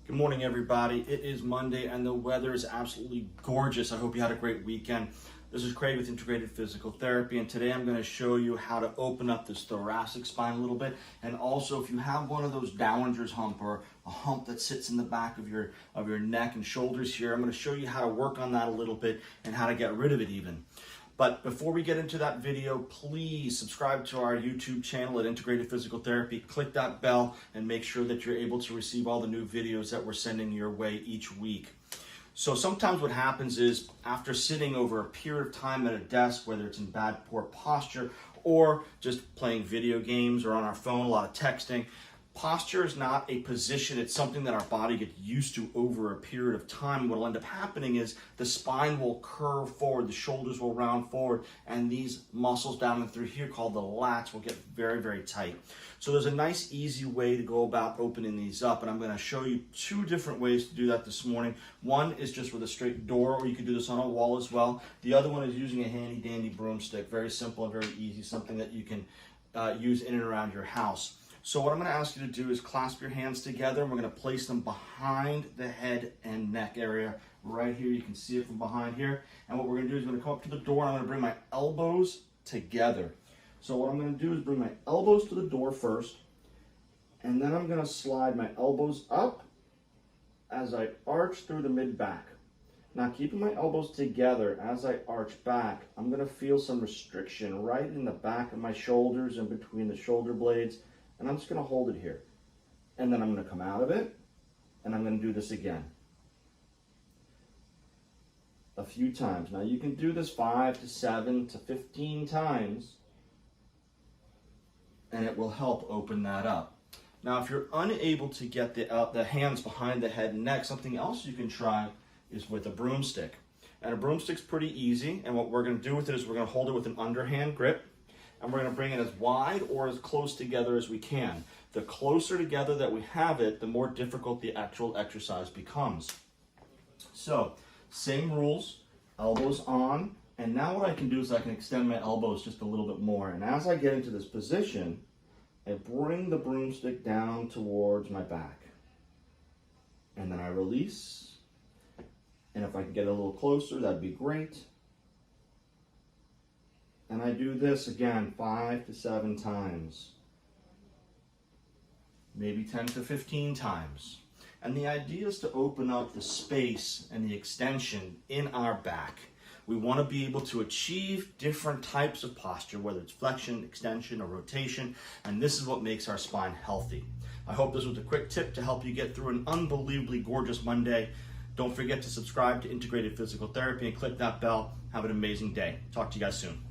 Good morning, everybody. It is Monday and the weather is absolutely gorgeous. I hope you had a great weekend. This is Craig with Integrated Physical Therapy, and today I'm going to show you how to open up this thoracic spine a little bit. And also, if you have one of those Dowager's hump or a hump that sits in the back of your neck and shoulders here, I'm going to show you how to work on that a little bit and how to get rid of it even. But before we get into that video, please subscribe to our YouTube channel at Integrated Physical Therapy. Click that bell and make sure that you're able to receive all the new videos that we're sending your way each week. So sometimes what happens is after sitting over a period of time at a desk, whether it's in bad, poor posture or just playing video games or on our phone, a lot of texting, posture is not a position, it's something that our body gets used to over a period of time. What will end up happening is the spine will curve forward, the shoulders will round forward, and these muscles down and through here called the lats will get very, very tight. So there's a nice, easy way to go about opening these up, and I'm going to show you two different ways to do that this morning. One is just with a straight door, or you can do this on a wall as well. The other one is using a handy-dandy broomstick. Very simple and very easy, something that you can use in and around your house. So what I'm going to ask you to do is clasp your hands together, and we're going to place them behind the head and neck area right here. You can see it from behind here. And what we're going to do is I'm going to come up to the door, and I'm going to bring my elbows together. So what I'm going to do is bring my elbows to the door first, and then I'm going to slide my elbows up as I arch through the mid-back. Now, keeping my elbows together as I arch back, I'm going to feel some restriction right in the back of my shoulders and between the shoulder blades. And I'm just going to hold it here. And then I'm going to come out of it, and I'm going to do this again. A few times. Now you can do this 5 to 7 to 15 times, and it will help open that up. Now if you're unable to get the hands behind the head and neck, something else you can try is with a broomstick. And a broomstick's pretty easy, and what we're going to do with it is we're going to hold it with an underhand grip. And we're going to bring it as wide or as close together as we can. The closer together that we have it, the more difficult the actual exercise becomes. So, same rules, elbows on, and now what I can do is I can extend my elbows just a little bit more. And as I get into this position, I bring the broomstick down towards my back. And then I release. And if I can get a little closer, that'd be great. And I do this again 5 to 7 times, maybe 10 to 15 times. And the idea is to open up the space and the extension in our back. We want to be able to achieve different types of posture, whether it's flexion, extension, or rotation, and this is what makes our spine healthy. I hope this was a quick tip to help you get through an unbelievably gorgeous Monday. Don't forget to subscribe to Integrated Physical Therapy and click that bell. Have an amazing day. Talk to you guys soon.